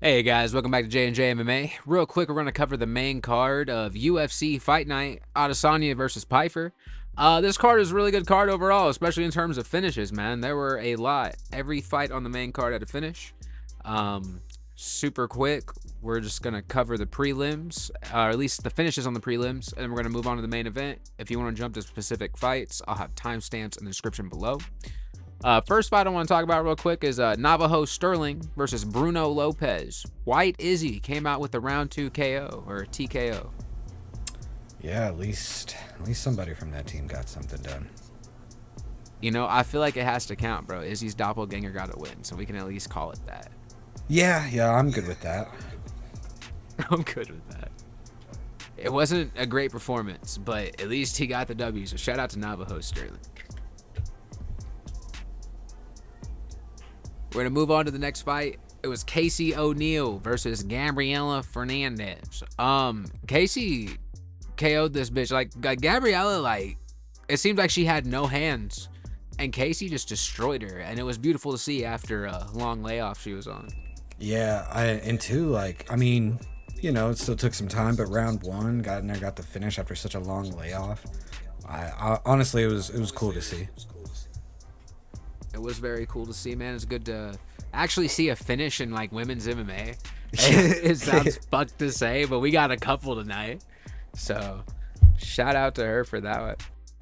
Hey guys, welcome back to J&J MMA. Real quick, we're going to cover the main card of UFC Fight Night, Adesanya versus Pyfer. This card is a really good card overall, especially in terms of finishes, man. There were a lot. Every fight on the main card had a finish. Super quick, we're just going to cover the prelims, or at least the finishes on the prelims, and then we're going to move on to the main event. If you want to jump to specific fights, I'll have timestamps in the description below. First fight I want to talk about real quick is Navajo Sterling versus Bruno Lopez. White Izzy came out with the round 2 KO or TKO. Yeah, at least somebody from that team got something done. You know, I feel like it has to count, bro. Izzy's doppelganger got to win, so we can at least call it that. Yeah, I'm good with that. I'm good with that. It wasn't a great performance, but at least he got the W, so shout out to Navajo Sterling. We're going to move on to the next fight. It was Casey O'Neill versus Gabriela Fernandez. Casey KO'd this bitch. Like Gabriela, it seemed like she had no hands. And Casey just destroyed her. And it was beautiful to see after a long layoff she was on. Yeah, it still took some time, but round 1, got in there, got the finish after such a long layoff. I honestly, it was cool to see. It was very cool to see, man. It's good to actually see a finish in women's MMA. It sounds fucked to say, but we got a couple tonight. So shout out to her for that one.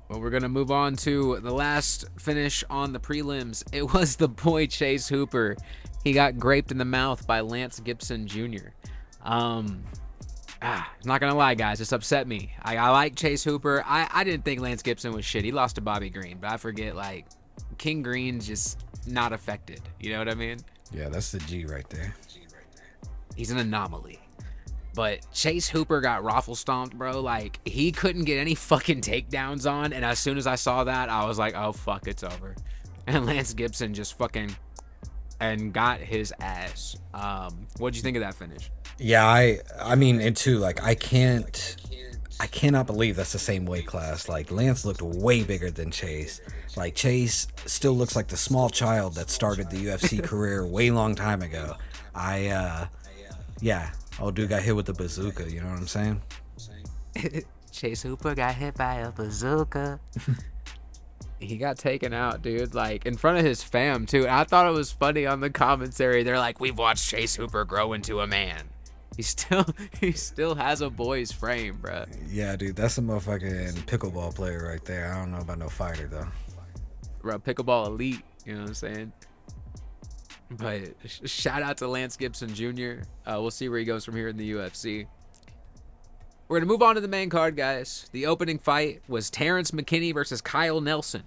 Well, we're going to move on to the last finish on the prelims. It was the boy Chase Hooper. He got graped in the mouth by Lance Gibson Jr. I'm not going to lie, guys. This upset me. I like Chase Hooper. I didn't think Lance Gibson was shit. He lost to Bobby Green, but I forget, King Green's just not affected. You know what I mean? Yeah, that's the G right there. He's an anomaly. But Chase Hooper got raffle stomped, bro. He couldn't get any fucking takedowns on. And as soon as I saw that, I was like, oh, fuck, it's over. And Lance Gibson just fucking and got his ass. What'd you think of that finish? Yeah, I mean, and too, I cannot believe that's the same weight class. Lance looked way bigger than Chase. Chase still looks like the small child that started the UFC career way long time ago. Old dude got hit with the bazooka, you know what I'm saying? Chase Hooper got hit by a bazooka. He got taken out, dude, in front of his fam, too. And I thought it was funny on the commentary. They're like, we've watched Chase Hooper grow into a man. He still has a boy's frame, bro. Yeah, dude, that's a motherfucking pickleball player right there. I don't know about no fighter, though. Bro, pickleball elite, you know what I'm saying? But shout out to Lance Gibson Jr. We'll see where he goes from here in the UFC. We're going to move on to the main card, guys. The opening fight was Terrance McKinney versus Kyle Nelson.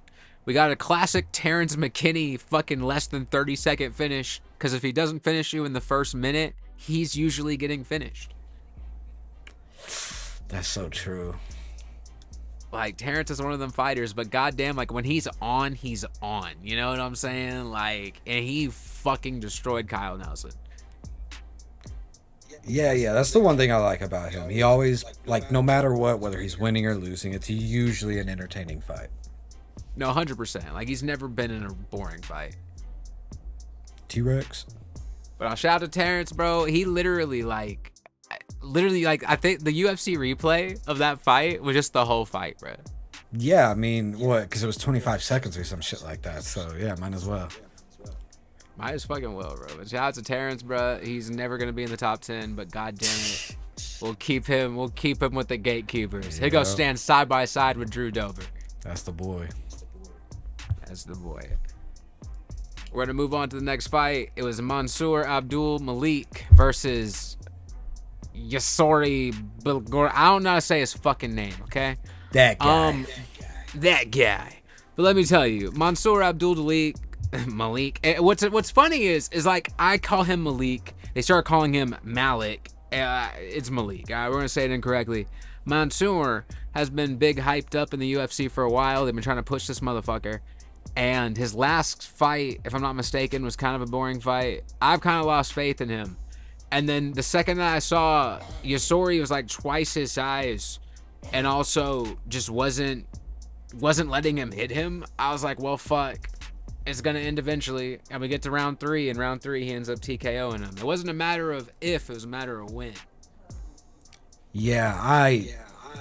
We got a classic Terrance McKinney fucking less than 30-second finish, because if he doesn't finish you in the first minute, he's usually getting finished. That's so true. Terrance is one of them fighters, but goddamn, when he's on, he's on. You know what I'm saying? And he fucking destroyed Kyle Nelson. Yeah, that's the one thing I like about him. He always, no matter what, whether he's winning or losing, it's usually an entertaining fight. No, 100%. He's never been in a boring fight. T-Rex. But I'll shout out to Terrance, bro. He literally, I think the UFC replay of that fight was just the whole fight, bro. Yeah, I mean, what? Because it was 25 seconds or some shit like that. So, yeah, might as well. Might as fucking well, bro. But shout out to Terrance, bro. He's never going to be in the top 10, but goddamn it. We'll keep him with the gatekeepers. He'll go stand side by side with Drew Dober. That's the boy. That's the boy. We're going to move on to the next fight. It was Mansur Abdul-Malik versus Yousri Belgaroui. I don't know how to say his fucking name, okay? That guy. That guy. But let me tell you, Mansur Abdul-Malik. What's funny is I call him Malik. They started calling him Malik. It's Malik. We're gonna say it incorrectly. Mansur has been big hyped up in the UFC for a while. They've been trying to push this motherfucker. And his last fight, if I'm not mistaken, was kind of a boring fight. I've kind of lost faith in him. And then the second that I saw Yousri was twice his size and also just wasn't letting him hit him, I was like, well, fuck. it's gonna end eventually, and we get to round 3. And round 3, he ends up TKOing him. It wasn't a matter of if; it was a matter of when. Yeah,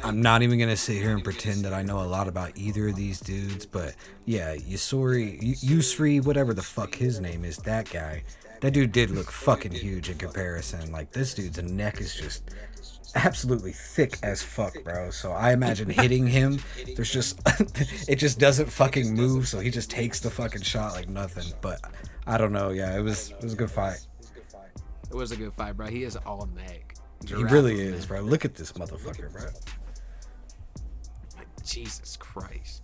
I'm not even gonna sit here and pretend that I know a lot about either of these dudes, but yeah, Yousri, whatever the fuck his name is, that guy, that dude did look fucking huge in comparison. Like, this dude's neck is just absolutely thick as fuck, bro. So I imagine hitting him, there's just it just doesn't fucking move, so he just takes the fucking shot like nothing. But I don't know, yeah, it was a good fight. It was a good fight, bro. He is all neck. He really is, bro. Look at this motherfucker, bro. Like, Jesus Christ.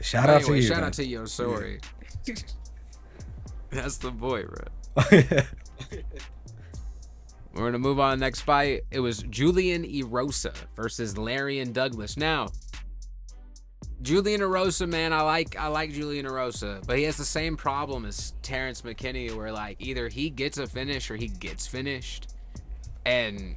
Shout out to you. Shout out to Yousri. Yeah. That's the boy, bro. We're going to move on to the next fight. It was Julian Erosa versus Lerryan Douglas. Now, Julian Erosa, man, I like Julian Erosa, but he has the same problem as Terrance McKinney, where like either he gets a finish or he gets finished. And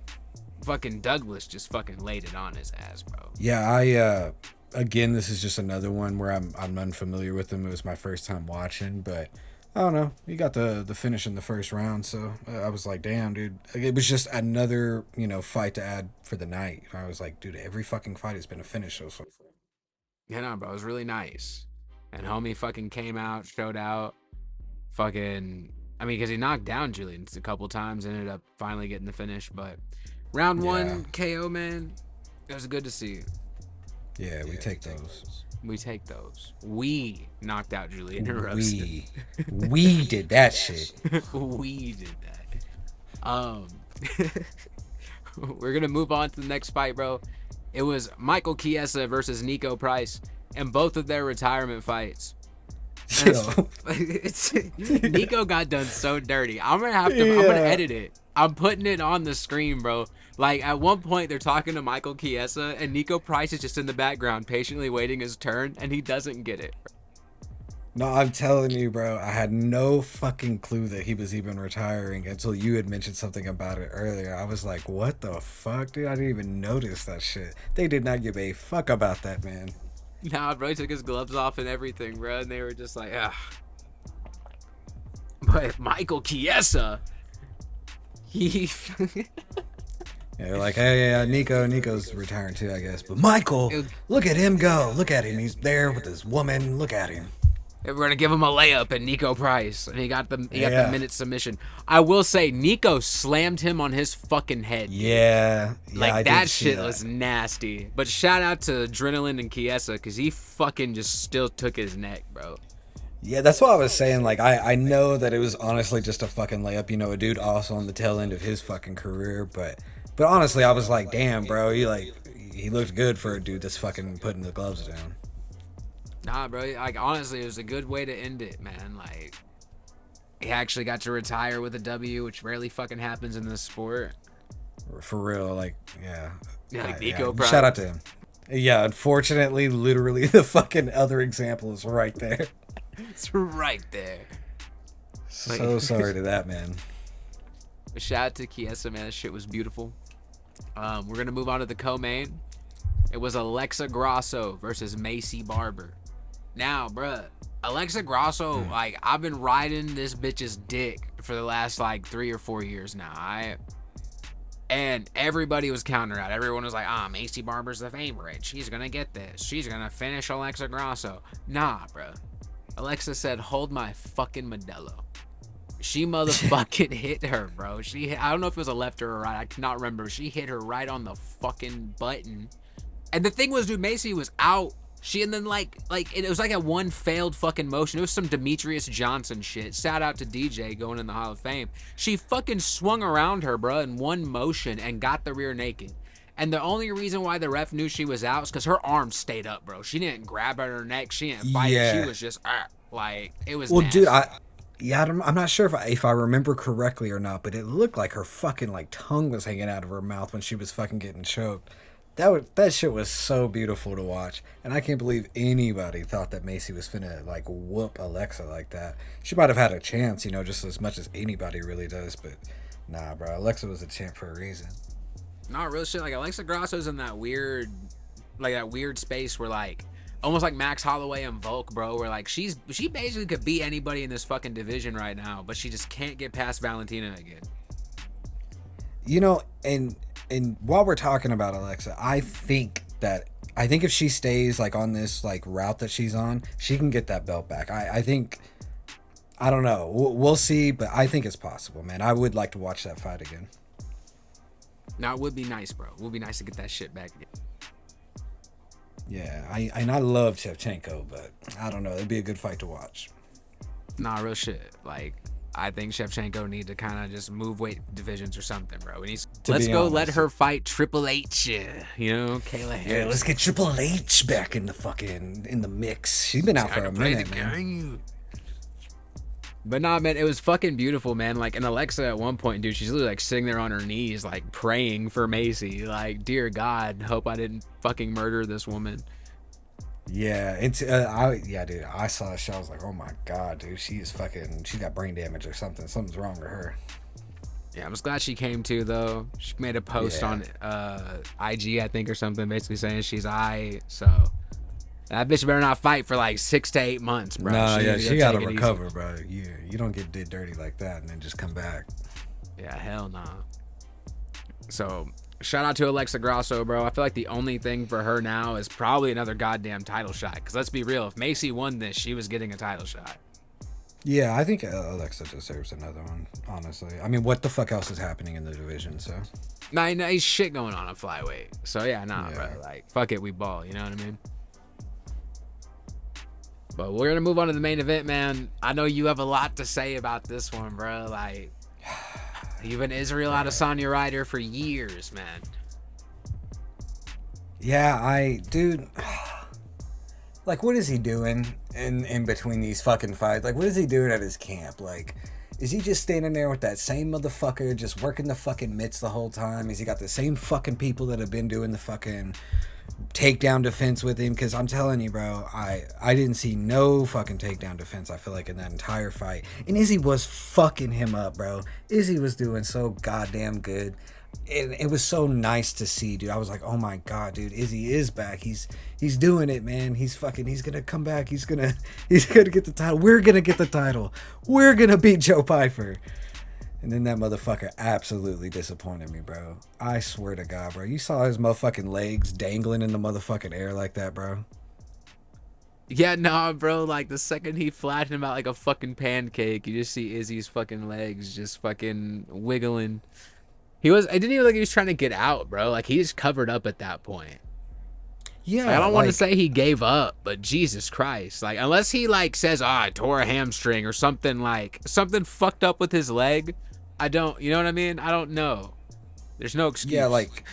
fucking Douglas just fucking laid it on his ass, bro. Yeah, again, this is just another one where I'm unfamiliar with him. It was my first time watching, but I don't know. He got the finish in the first round, so I was like, damn, dude. It was just another, fight to add for the night. I was like, dude, every fucking fight has been a finish so far. Yeah, no, bro, it was really nice. And homie fucking came out, showed out. Fucking, I mean, because he knocked down Julian a couple times, ended up finally getting the finish. But round 1 KO, man, it was good to see. Yeah, we take those. We take those. We knocked out Julian Erosa. We did that shit. We did that. We're gonna move on to the next fight, bro. It was Michael Chiesa versus Niko Price, and both of their retirement fights. Niko got done so dirty. I'm gonna edit it. I'm putting it on the screen, bro. Like, at one point, they're talking to Michael Chiesa, and Niko Price is just in the background, patiently waiting his turn, and he doesn't get it. No, I'm telling you, bro. I had no fucking clue that he was even retiring until you had mentioned something about it earlier. I was like, what the fuck, dude? I didn't even notice that shit. They did not give a fuck about that, man. Nah, bro, he took his gloves off and everything, bro, and they were just like, ah. But Michael Chiesa, Yeah, they're like, hey, Niko's retiring too, I guess. But Michael, look at him go. Look at him. He's there with his woman. Look at him. We're gonna give him a layup at Niko Price, and he got the minute submission. I will say, Niko slammed him on his fucking head. Yeah, like that shit was nasty. But shout out to Adrenaline and Chiesa, because he fucking just still took his neck, bro. Yeah, that's what I was saying. Like, I know that it was honestly just a fucking layup. A dude also on the tail end of his fucking career, but honestly, I was like, damn, bro, he looked good for a dude that's fucking putting the gloves down. Nah, bro, like, honestly, it was a good way to end it, man. Like, he actually got to retire with a W, which rarely fucking happens in this sport. For real, like, yeah. Like, Niko, shout out to him. Yeah, unfortunately, literally, the fucking other example is right there. It's right there. So sorry to that, man. Shout out to Chiesa, man. That shit was beautiful. We're going to move on to the co-main. It was Alexa Grasso versus Maycee Barber. Now, bruh, Alexa Grasso, like, I've been riding this bitch's dick for the last, like, 3 or 4 years now, alright? And everybody was counting her out. Everyone was like, Maycee Barber's the favorite. She's gonna get this. She's gonna finish Alexa Grasso. Nah, bruh. Alexa said, hold my fucking Modelo. She motherfucking hit her, bro. I don't know if it was a left or a right. I cannot remember. She hit her right on the fucking button. And the thing was, dude, Maycee was out. And then it was like a one failed fucking motion. It was some Demetrius Johnson shit. Shout out to DJ going in the Hall of Fame. She fucking swung around her, bro, in one motion and got the rear naked. And the only reason why the ref knew she was out is because her arm stayed up, bro. She didn't grab at her neck. She didn't fight. Yeah. She was just, it was nasty. Dude, I'm not sure if I remember correctly or not, but it looked like her fucking, like, tongue was hanging out of her mouth when she was fucking getting choked. That shit was so beautiful to watch, and I can't believe anybody thought that Maycee was finna, like, whoop Alexa like that. She might have had a chance, just as much as anybody really does, but nah, bro, Alexa was a champ for a reason. Not real shit. Like, Alexa Grasso's in that weird space where, like, almost like Max Holloway and Volk, bro, where like she basically could beat anybody in this fucking division right now, but she just can't get past Valentina again. You know, and while we're talking about Alexa, I think if she stays like on this like route that she's on, she can get that belt back. I think, I don't know, we'll see, but I think it's possible, man. I would like to watch that fight again. Now it would be nice, bro. It would be nice to get that shit back again. Yeah, I love Shevchenko, but I don't know. It'd be a good fight to watch. Nah, real shit. Like, I think Shevchenko need to kind of just move weight divisions or something, bro. Let's go let her fight Triple H, you know, Kayla Harris. Yeah, let's get Triple H back in the mix. She's been out for a minute, man. But nah, man, it was fucking beautiful, man. Like, and Alexa at one point, dude, she's literally like sitting there on her knees, like praying for Maycee. Like, dear God, hope I didn't fucking murder this woman. Yeah, dude, I saw a show. I was like, oh my God, dude, she got brain damage or something. Something's wrong with her. Yeah, I'm just glad she came to, though. She made a post on IG, I think, or something, basically saying she's so that bitch better not fight for like 6 to 8 months, bro. No, she gotta recover, bro. You don't get did dirty like that and then just come back. Yeah, hell nah. So, shout out to Alexa Grasso, bro. I feel like the only thing for her now is probably another goddamn title shot. Because let's be real, if Maycee won this, she was getting a title shot. Yeah, I think Alexa deserves another one, honestly. I mean, what the fuck else is happening in the division, so. Nah, he's shit going on flyweight. So, yeah, bro. Like, fuck it, we ball. You know what I mean? But we're going to move on to the main event, man. I know you have a lot to say about this one, bro. Like, you've been Israel Adesanya rider for years, man. Yeah, dude, like, what is he doing in between these fucking fights? Like, what is he doing at his camp? Like, is he just standing there with that same motherfucker just working the fucking mitts the whole time? Is he got the same fucking people that have been doing the fucking takedown defense with him? Because I'm telling you, bro, I didn't see no fucking takedown defense, I feel like, in that entire fight. And Izzy was fucking him up, bro. Izzy was doing so goddamn good. And it was so nice to see, dude. I was like, oh my God, dude, Izzy is back. He's doing it, man. He's gonna come back. He's gonna get the title. We're gonna get the title. We're gonna beat Joe Pyfer. And then that motherfucker absolutely disappointed me, bro. I swear to God, bro. You saw his motherfucking legs dangling in the motherfucking air like that, bro? Yeah, nah, bro. Like, the second he flattened him out like a fucking pancake, you just see Izzy's fucking legs just fucking wiggling. I didn't even look like he was trying to get out, bro. Like, he just covered up at that point. Yeah. Like, I don't want to say he gave up, but Jesus Christ. Like, unless he, like, says, I tore a hamstring or something, like, something fucked up with his leg. You know what I mean? I don't know. There's no excuse. Yeah, like,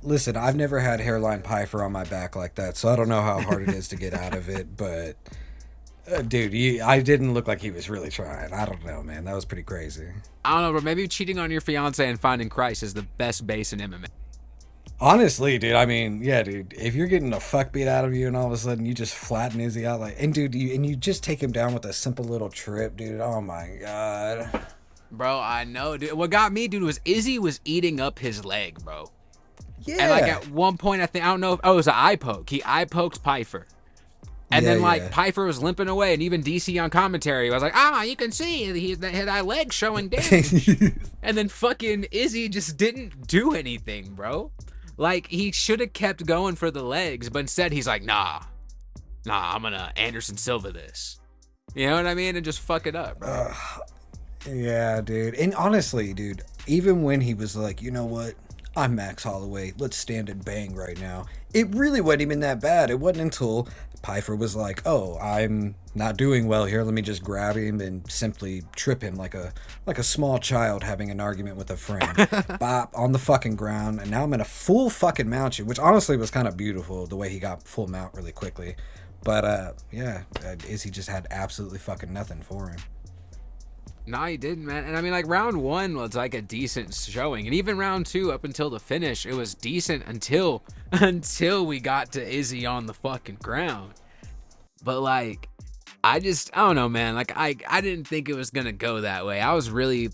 listen, I've never had hairline Pyfer on my back like that, so I don't know how hard it is to get out of it, but, dude, I didn't look like he was really trying. I don't know, man. That was pretty crazy. I don't know, bro. Maybe cheating on your fiance and finding Christ is the best base in MMA. Honestly, dude, I mean, yeah, dude, if you're getting the fuck beat out of you and all of a sudden you just flatten Izzy out, like, and dude, you just take him down with a simple little trip, dude. Oh my God. Bro, I know, dude. What got me, dude, was Izzy was eating up his leg, bro. Yeah. And, like, at one point, I don't know if, it was an eye poke. He eye poked Pyfer. And then, like, Pyfer was limping away, and even DC on commentary was like, you can see that leg showing damage. And then fucking Izzy just didn't do anything, bro. Like, he should have kept going for the legs, but instead he's like, nah, I'm gonna Anderson Silva this. You know what I mean? And just fuck it up, bro. Yeah, dude. And honestly, dude, even when he was like, you know what? I'm Max Holloway. Let's stand and bang right now. It really wasn't even that bad. It wasn't until Pyfer was like, oh, I'm not doing well here. Let me just grab him and simply trip him like a small child having an argument with a friend. Bop, on the fucking ground. And now I'm in a full fucking mount, which honestly was kind of beautiful, the way he got full mount really quickly. But, yeah, Izzy just had absolutely fucking nothing for him. No, he didn't, man. And I mean, like, round 1 was like a decent showing, and even round 2 up until the finish, it was decent until we got to Izzy on the fucking ground. But like, I don't know, man. Like, I didn't think it was gonna go that way. I was really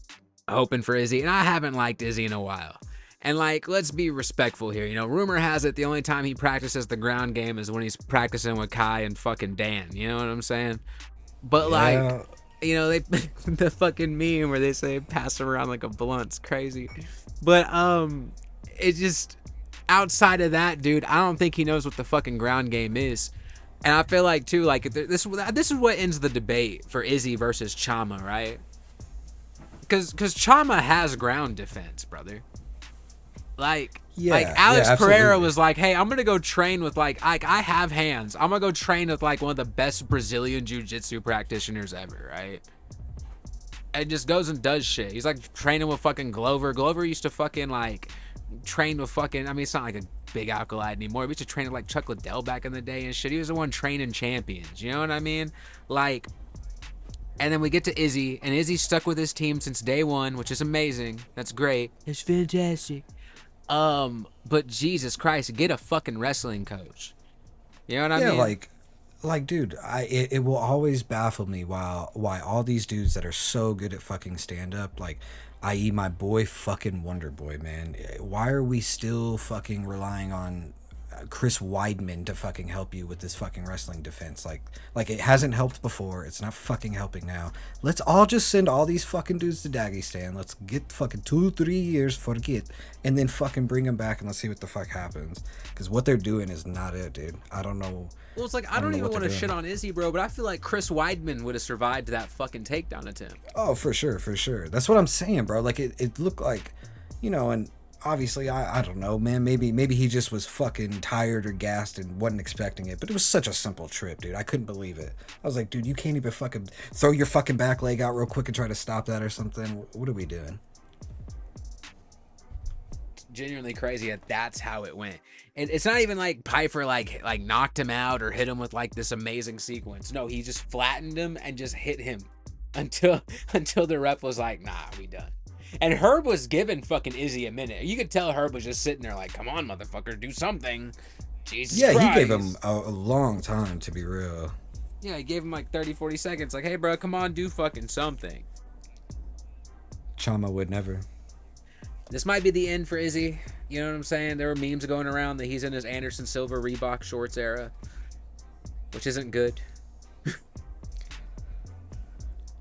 hoping for Izzy, and I haven't liked Izzy in a while. And like, let's be respectful here. You know, rumor has it the only time he practices the ground game is when he's practicing with Kai and fucking Dan. You know what I'm saying? But like, Yeah. you know, they the fucking meme where they say pass him around like a blunt's crazy. But it just outside of that, dude, I don't think he knows what the fucking ground game is. And I feel like too, like this is what ends the debate for Izzy versus Chama, right? Because Chama has ground defense, brother. Like Alex Pereira was like, hey, I'm gonna go train with like I have hands. I'm gonna go train with like one of the best Brazilian jiu-jitsu practitioners ever, right? And just goes and does shit. He's like training with fucking Glover. Glover used to fucking like train with fucking, I mean, it's not like a big alkali anymore. We used to train with like Chuck Liddell back in the day and shit. He was the one training champions. You know what I mean? Like, and then we get to Izzy, and Izzy's stuck with his team since day one, which is amazing. That's great. It's fantastic. But Jesus Christ, get a fucking wrestling coach. You know what I mean? Yeah, like, dude, it will always baffle me why all these dudes that are so good at fucking stand up, like, i.e. my boy fucking Wonder Boy, man. Why are we still fucking relying on Chris Weidman to fucking help you with this fucking wrestling defense? Like it hasn't helped before. It's not fucking helping now. Let's all just send all these fucking dudes to Dagestan. Let's get fucking 2-3 years, forget, and then fucking bring them back and let's see what the fuck happens. Because what they're doing is not it, dude. I don't know. Well, it's like, I don't even want to shit on Izzy, bro, but I feel like Chris Weidman would have survived that fucking takedown attempt. Oh, for sure. That's what I'm saying, bro. Like, it looked like, you know, and obviously, I don't know, man. Maybe he just was fucking tired or gassed and wasn't expecting it. But it was such a simple trip, dude. I couldn't believe it. I was like, dude, you can't even fucking throw your fucking back leg out real quick and try to stop that or something. What are we doing? Genuinely crazy that that's how it went. And it's not even like Pyfer like knocked him out or hit him with like this amazing sequence. No, he just flattened him and just hit him until the ref was like, nah, we done. And Herb was giving fucking Izzy a minute. You could tell Herb was just sitting there like, come on, motherfucker, do something. Jesus Christ. He gave him a long time, to be real. Yeah, he gave him like 30-40 seconds. Like, hey, bro, come on, do fucking something. Chama would never. This might be the end for Izzy. You know what I'm saying? There were memes going around that he's in his Anderson Silva Reebok shorts era, which isn't good.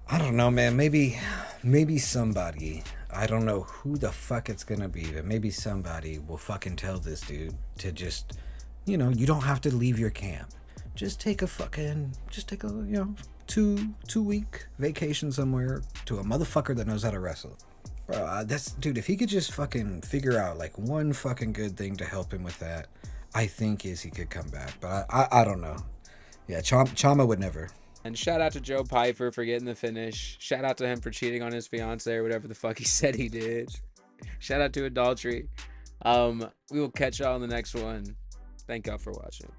I don't know, man. Maybe somebody, I don't know who the fuck it's gonna be, but maybe somebody will fucking tell this dude to just, you know, you don't have to leave your camp. Just take a, you know, two week vacation somewhere to a motherfucker that knows how to wrestle. Bro, dude, if he could just fucking figure out like one fucking good thing to help him with that, I think he could come back. But I don't know. Yeah, Chama would never. And shout out to Joe Pyfer for getting the finish. Shout out to him for cheating on his fiance or whatever the fuck he said he did. Shout out to adultery. We will catch y'all in the next one. Thank y'all for watching.